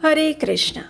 हरे कृष्णा।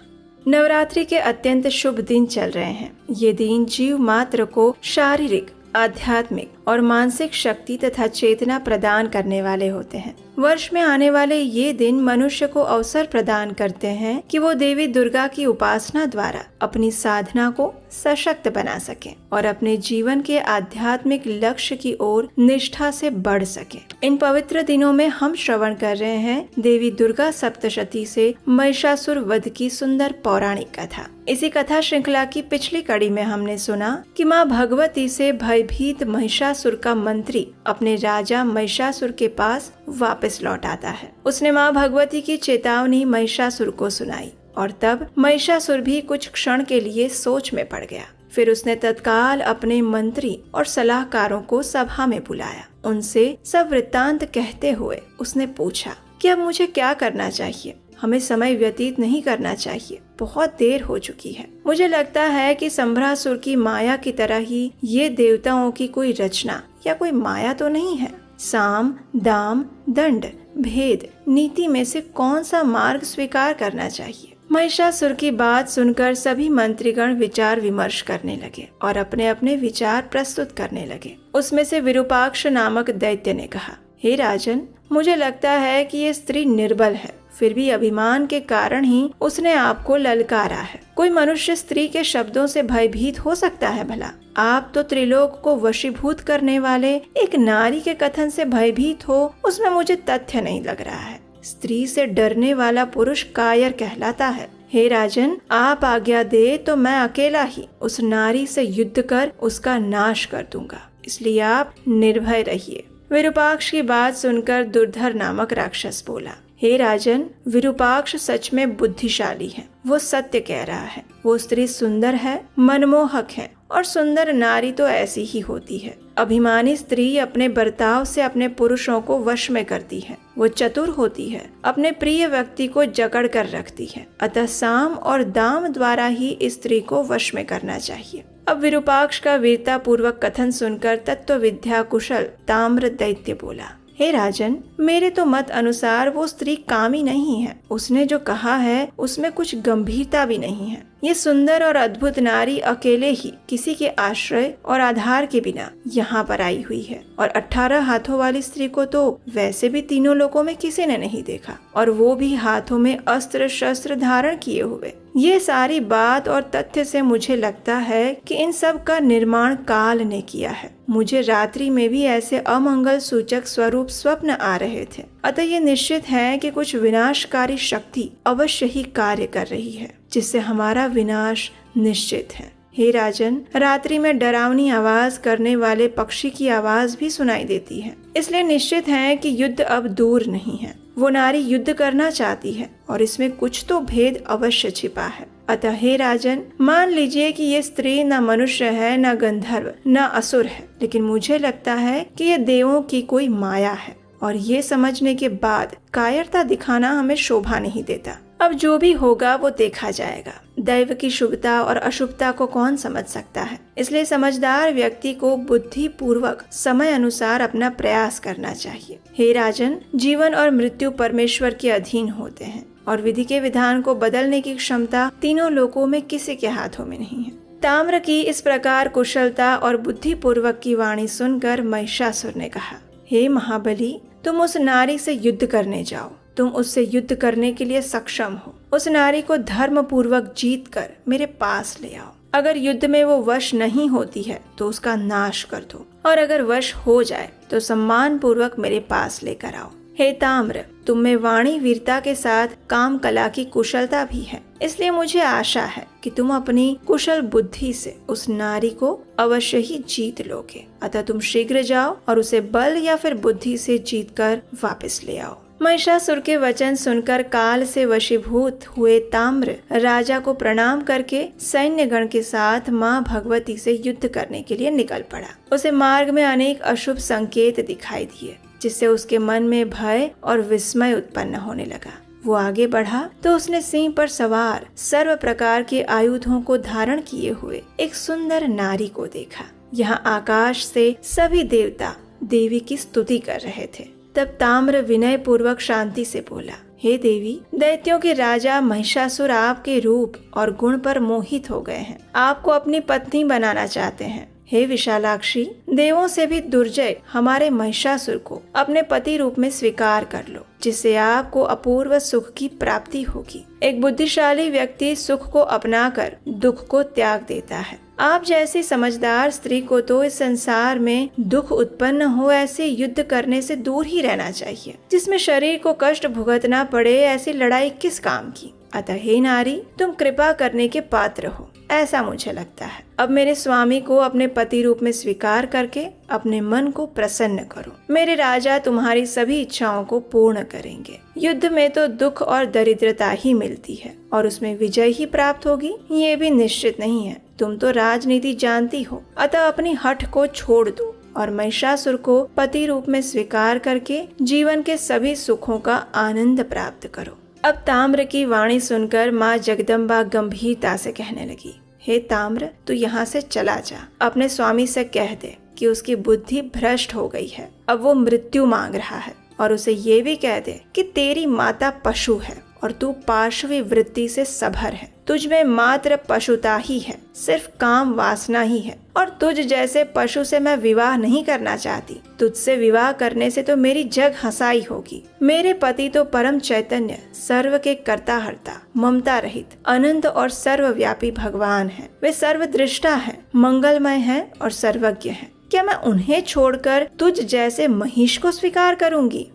नवरात्रि के अत्यंत शुभ दिन चल रहे हैं। ये दिन जीव मात्र को शारीरिक, आध्यात्मिक और मानसिक शक्ति तथा चेतना प्रदान करने वाले होते हैं। वर्ष में आने वाले ये दिन मनुष्य को अवसर प्रदान करते हैं कि वो देवी दुर्गा की उपासना द्वारा अपनी साधना को सशक्त बना सके और अपने जीवन के आध्यात्मिक लक्ष्य की ओर निष्ठा से बढ़ सके। इन पवित्र दिनों में हम श्रवण कर रहे हैं देवी दुर्गा सप्तशती से महिषासुर वध की सुंदर पौराणिक कथा। इसी कथा श्रृंखला की पिछली कड़ी में हमने सुना कि माँ भगवती से भयभीत महिषासुर का मंत्री अपने राजा महिषासुर के पास वापस लौट आता है। उसने माँ भगवती की चेतावनी महिषासुर को सुनाई और तब महिषासुर भी कुछ क्षण के लिए सोच में पड़ गया। फिर उसने तत्काल अपने मंत्री और सलाहकारों को सभा में बुलाया। उनसे सब वृत्तांत कहते हुए उसने पूछा कि अब मुझे क्या करना चाहिए। हमें समय व्यतीत नहीं करना चाहिए, बहुत देर हो चुकी है। मुझे लगता है कि संभ्रासुर की माया की तरह ही ये देवताओं की कोई रचना या कोई माया तो नहीं है। साम, दाम, दंड, भेद, नीति में से कौन सा मार्ग स्वीकार करना चाहिए। महिषासुर की बात सुनकर सभी मंत्रीगण विचार विमर्श करने लगे और अपने अपने विचार प्रस्तुत करने लगे। उसमें से विरूपाक्ष नामक दैत्य ने कहा, हे राजन, मुझे लगता है कि ये स्त्री निर्बल है, फिर भी अभिमान के कारण ही उसने आपको ललकारा है। कोई मनुष्य स्त्री के शब्दों से भयभीत हो सकता है भला? आप तो त्रिलोक को वशीभूत करने वाले एक नारी के कथन से भयभीत हो, उसमें मुझे तथ्य नहीं लग रहा है। स्त्री से डरने वाला पुरुष कायर कहलाता है। हे राजन, आप आज्ञा दे तो मैं अकेला ही उस नारी से युद्ध कर उसका नाश कर दूंगा, इसलिए आप निर्भय रहिए। विरूपाक्ष की बात सुनकर दुर्धर नामक राक्षस बोला, हे राजन, विरूपाक्ष सच में बुद्धिशाली है। वो सत्य कह रहा है। वो स्त्री सुंदर है, मनमोहक है और सुंदर नारी तो ऐसी ही होती है। अभिमानी स्त्री अपने बर्ताव से अपने पुरुषों को वश में करती है। वो चतुर होती है, अपने प्रिय व्यक्ति को जकड़ कर रखती है। अतः साम और दाम द्वारा ही स्त्री को वश में करना चाहिए। अब विरूपाक्ष का वीरता पूर्वक कथन सुनकर तत्व विद्या कुशल ताम्र दैत्य बोला, हे राजन, मेरे तो मत अनुसार वो स्त्री कामी नहीं है। उसने जो कहा है उसमें कुछ गंभीरता भी नहीं है। ये सुंदर और अद्भुत नारी अकेले ही किसी के आश्रय और आधार के बिना यहाँ पर आई हुई है और 18 हाथों वाली स्त्री को तो वैसे भी तीनों लोकों में किसी ने नहीं देखा, और वो भी हाथों में अस्त्र शस्त्र धारण किए हुए। ये सारी बात और तथ्य से मुझे लगता है कि इन सब का निर्माण काल ने किया है। मुझे रात्रि में भी ऐसे अमंगल सूचक स्वरूप स्वप्न आ रहे थे। अतः ये निश्चित है कि कुछ विनाशकारी शक्ति अवश्य ही कार्य कर रही है, जिससे हमारा विनाश निश्चित है। हे राजन, रात्रि में डरावनी आवाज करने वाले पक्षी की आवाज भी सुनाई देती है, इसलिए निश्चित है कि युद्ध अब दूर नहीं है। वो नारी युद्ध करना चाहती है और इसमें कुछ तो भेद अवश्य छिपा है। अतः हे राजन, मान लीजिए कि ये स्त्री न मनुष्य है, न गंधर्व, न असुर है, लेकिन मुझे लगता है कि ये देवों की कोई माया है, और ये समझने के बाद कायरता दिखाना हमें शोभा नहीं देता। अब जो भी होगा वो देखा जाएगा। दैव की शुभता और अशुभता को कौन समझ सकता है? इसलिए समझदार व्यक्ति को बुद्धि पूर्वक समय अनुसार अपना प्रयास करना चाहिए। हे राजन, जीवन और मृत्यु परमेश्वर के अधीन होते हैं और विधि के विधान को बदलने की क्षमता तीनों लोकों में किसी के हाथों में नहीं है। ताम्र की इस प्रकार कुशलता और बुद्धि पूर्वक की वाणी सुनकर महिषासुर ने कहा, हे महाबली, तुम उस नारी से युद्ध करने जाओ। तुम उससे युद्ध करने के लिए सक्षम हो। उस नारी को धर्म पूर्वक जीत कर मेरे पास ले आओ। अगर युद्ध में वो वश नहीं होती है तो उसका नाश कर दो, और अगर वश हो जाए तो सम्मान पूर्वक मेरे पास लेकर आओ। हे ताम्र, तुम में वाणी वीरता के साथ काम कला की कुशलता भी है, इसलिए मुझे आशा है कि तुम अपनी कुशल बुद्धि से उस नारी को अवश्य ही जीत लोगे। अतः तुम शीघ्र जाओ और उसे बल या फिर बुद्धि से जीत कर वापस ले आओ। महिषासुर के वचन सुनकर काल से वशीभूत हुए ताम्र राजा को प्रणाम करके सैन्य गण के साथ माँ भगवती से युद्ध करने के लिए निकल पड़ा। उसे मार्ग में अनेक अशुभ संकेत दिखाई दिए, जिससे उसके मन में भय और विस्मय उत्पन्न होने लगा। वो आगे बढ़ा तो उसने सिंह पर सवार सर्व प्रकार के आयुधों को धारण किए हुए एक सुंदर नारी को देखा। यहाँ आकाश से सभी देवता देवी की स्तुति कर रहे थे। तब ताम्र विनय पूर्वक शांति से बोला, हे देवी, दैत्यों के राजा महिषासुर आपके रूप और गुण पर मोहित हो गए हैं, आपको अपनी पत्नी बनाना चाहते हैं। हे विशालाक्षी, देवों से भी दुर्जय हमारे महिषासुर को अपने पति रूप में स्वीकार कर लो, जिससे आपको अपूर्व सुख की प्राप्ति होगी। एक बुद्धिशाली व्यक्ति सुख को अपनाकर दुख को त्याग देता है। आप जैसी समझदार स्त्री को तो इस संसार में दुख उत्पन्न हो ऐसे युद्ध करने से दूर ही रहना चाहिए, जिसमें शरीर को कष्ट भुगतना पड़े। ऐसी लड़ाई किस काम की। अतः हे नारी, तुम कृपा करने के पात्र हो, ऐसा मुझे लगता है। अब मेरे स्वामी को अपने पति रूप में स्वीकार करके अपने मन को प्रसन्न करो। मेरे राजा तुम्हारी सभी इच्छाओं को पूर्ण करेंगे। युद्ध में तो दुख और दरिद्रता ही मिलती है और उसमें विजय ही प्राप्त होगी, ये भी निश्चित नहीं है। तुम तो राजनीति जानती हो, अतः अपनी हठ को छोड़ दो और महिषासुर को पति रूप में स्वीकार करके जीवन के सभी सुखों का आनंद प्राप्त करो। अब ताम्र की वाणी सुनकर माँ जगदम्बा गंभीरता से कहने लगी, हे ताम्र, तू यहाँ से चला जा। अपने स्वामी से कह दे कि उसकी बुद्धि भ्रष्ट हो गई है, अब वो मृत्यु मांग रहा है। और उसे ये भी कह दे कि तेरी माता पशु है और तू पार्श्वी वृत्ति से सभर है। तुझ में मात्र पशुता ही है, सिर्फ काम वासना ही है। और तुझ जैसे पशु से मैं विवाह नहीं करना चाहती। तुझसे विवाह करने से तो मेरी जग हंसाई होगी। मेरे पति तो परम चैतन्य, सर्व के कर्ता हर्ता, ममता रहित, अनंत और सर्वव्यापी भगवान है। वे सर्वदृष्टा है, मंगलमय है और सर्वज्ञ है। क्या मैं उन्हें छोड़कर तुझ जैसे महिष को स्वीकार करूंगी?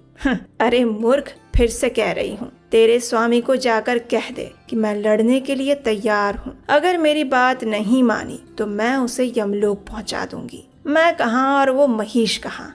अरे मूर्ख, फिर से कह रही हूँ, तेरे स्वामी को जाकर कह दे कि मैं लड़ने के लिए तैयार हूँ। अगर मेरी बात नहीं मानी तो मैं उसे यमलोक पहुँचा दूंगी। मैं कहाँ और वो महिष कहाँ।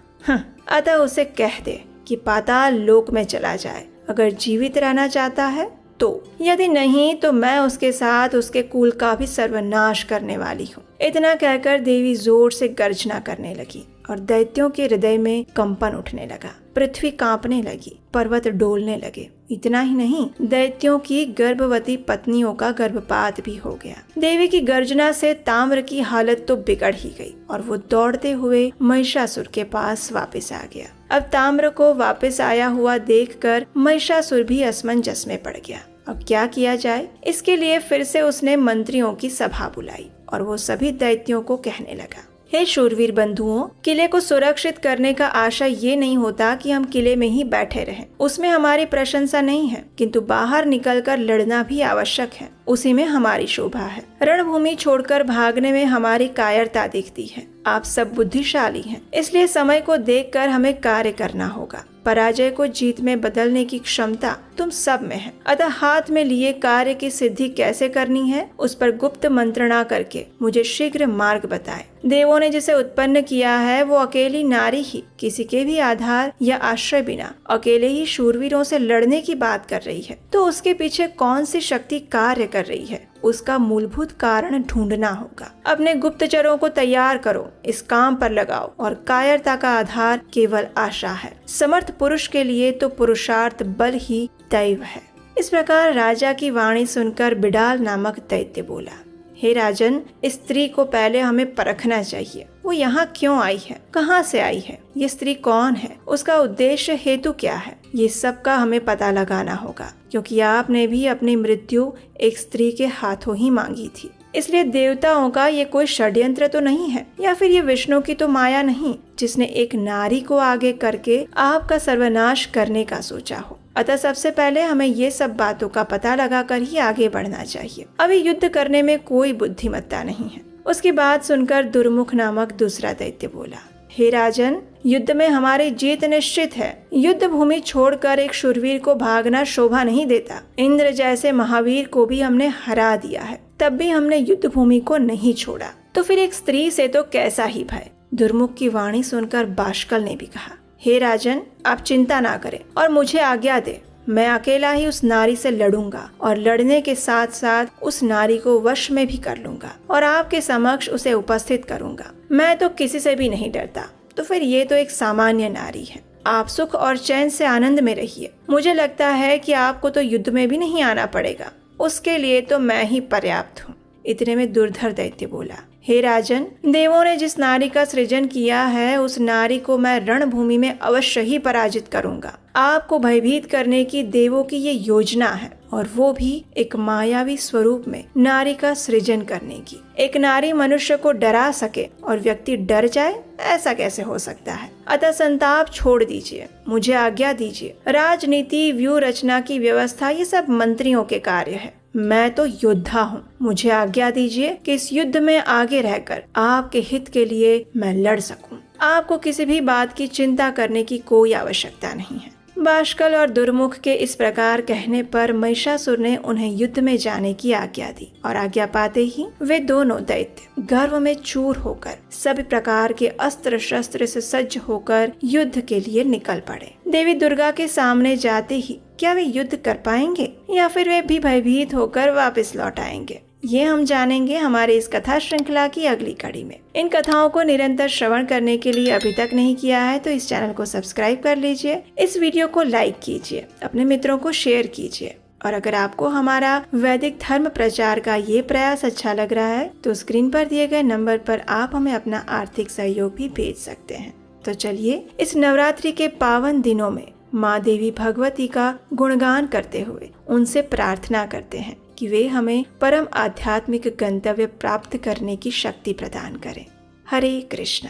अतः उसे कह दे कि पाताल लोक में चला जाए, अगर जीवित रहना चाहता है तो। यदि नहीं तो मैं उसके साथ उसके कुल का भी सर्वनाश करने वाली हूँ। इतना कहकर देवी जोर से गर्जना करने लगी और दैत्यों के हृदय में कंपन उठने लगा। पृथ्वी कांपने लगी, पर्वत डोलने लगे। इतना ही नहीं, दैत्यों की गर्भवती पत्नियों का गर्भपात भी हो गया। देवी की गर्जना से ताम्र की हालत तो बिगड़ ही गई और वो दौड़ते हुए महिषासुर के पास वापस आ गया। अब ताम्र को वापस आया हुआ देखकर महिषासुर भी असमंजस में पड़ गया। अब क्या किया जाए? इसके लिए फिर से उसने मंत्रियों की सभा बुलाई और वो सभी दैत्यों को कहने लगा, हे शूरवीर बंधुओं, किले को सुरक्षित करने का आशय ये नहीं होता कि हम किले में ही बैठे रहें। उसमें हमारी प्रशंसा नहीं है, किंतु बाहर निकलकर लड़ना भी आवश्यक है। उसी में हमारी शोभा है। रणभूमि छोड़कर भागने में हमारी कायरता दिखती है। आप सब बुद्धिशाली हैं, इसलिए समय को देखकर हमें कार्य करना होगा। पराजय को जीत में बदलने की क्षमता तुम सब में है। अतः हाथ में लिए कार्य की सिद्धि कैसे करनी है, उस पर गुप्त मंत्रणा करके मुझे शीघ्र मार्ग बताए। देवों ने जिसे उत्पन्न किया है वो अकेली नारी ही किसी के भी आधार या आश्रय बिना अकेले ही शूरवीरों से लड़ने की बात कर रही है, तो उसके पीछे कौन सी शक्ति कार्य कर रही है, उसका मूलभूत कारण ढूंढना होगा। अपने गुप्तचरों को तैयार करो, इस काम पर लगाओ। और कायरता का आधार केवल आशा है। समर्थ पुरुष के लिए तो पुरुषार्थ बल ही दैव है। इस प्रकार राजा की वाणी सुनकर बिडाल नामक दैत्य बोला, हे राजन, इस स्त्री को पहले हमें परखना चाहिए। वो यहाँ क्यों आई है, कहाँ से आई है, ये स्त्री कौन है, उसका उद्देश्य हेतु क्या है, ये सब का हमें पता लगाना होगा। क्योंकि आपने भी अपनी मृत्यु एक स्त्री के हाथों ही मांगी थी, इसलिए देवताओं का ये कोई षड्यंत्र तो नहीं है, या फिर ये विष्णु की तो माया नहीं, जिसने एक नारी को आगे करके आपका सर्वनाश करने का सोचा हो। अतः सबसे पहले हमें ये सब बातों का पता लगाकर ही आगे बढ़ना चाहिए। अभी युद्ध करने में कोई बुद्धिमत्ता नहीं है। उसकी बात सुनकर दुर्मुख नामक दूसरा दैत्य बोला, हे राजन, युद्ध में हमारी जीत निश्चित है। युद्ध भूमि छोड़कर एक शूरवीर को भागना शोभा नहीं देता। इंद्र जैसे महावीर को भी हमने हरा दिया है, तब भी हमने युद्ध भूमि को नहीं छोड़ा, तो फिर एक स्त्री से तो कैसा ही भय। दुर्मुख की वाणी सुनकर बाष्कल ने भी कहा, हे राजन, आप चिंता ना करें और मुझे आज्ञा दे। मैं अकेला ही उस नारी से लड़ूंगा और लड़ने के साथ साथ उस नारी को वश में भी कर लूंगा और आपके समक्ष उसे उपस्थित करूंगा। मैं तो किसी से भी नहीं डरता, तो फिर ये तो एक सामान्य नारी है। आप सुख और चैन से आनंद में रहिए। मुझे लगता है कि आपको तो युद्ध में भी नहीं आना पड़ेगा, उसके लिए तो मैं ही पर्याप्त हूँ। इतने में दुर्धर दैत्य बोला, हे राजन, देवों ने जिस नारी का सृजन किया है उस नारी को मैं रणभूमि में अवश्य ही पराजित करूंगा। आपको भयभीत करने की देवों की ये योजना है, और वो भी एक मायावी स्वरूप में नारी का सृजन करने की। एक नारी मनुष्य को डरा सके और व्यक्ति डर जाए, ऐसा कैसे हो सकता है? अतः संताप छोड़ दीजिए, मुझे आज्ञा दीजिए। राजनीति, व्यूह रचना की व्यवस्था, ये सब मंत्रियों के कार्य है। मैं तो योद्धा हूँ। मुझे आज्ञा दीजिए कि इस युद्ध में आगे रहकर आपके हित के लिए मैं लड़ सकूं। आपको किसी भी बात की चिंता करने की कोई आवश्यकता नहीं है। बाष्कल और दुर्मुख के इस प्रकार कहने पर महिषासुर ने उन्हें युद्ध में जाने की आज्ञा दी, और आज्ञा पाते ही वे दोनों दैत्य गर्व में चूर होकर सभी प्रकार के अस्त्र शस्त्र से सज्ज होकर युद्ध के लिए निकल पड़े। देवी दुर्गा के सामने जाते ही क्या वे युद्ध कर पाएंगे, या फिर वे भी भयभीत होकर वापस लौट आएंगे? ये हम जानेंगे हमारे इस कथा श्रृंखला की अगली कड़ी में। इन कथाओं को निरंतर श्रवण करने के लिए अभी तक नहीं किया है तो इस चैनल को सब्सक्राइब कर लीजिए, इस वीडियो को लाइक कीजिए, अपने मित्रों को शेयर कीजिए, और अगर आपको हमारा वैदिक धर्म प्रचार का ये प्रयास अच्छा लग रहा है तो स्क्रीन पर दिए गए नंबर पर आप हमें अपना आर्थिक सहयोग भी भेज सकते हैं। तो चलिए इस नवरात्रि के पावन दिनों में माँ देवी भगवती का गुणगान करते हुए उनसे प्रार्थना करते हैं कि वे हमें परम आध्यात्मिक गंतव्य प्राप्त करने की शक्ति प्रदान करें। हरे कृष्णा।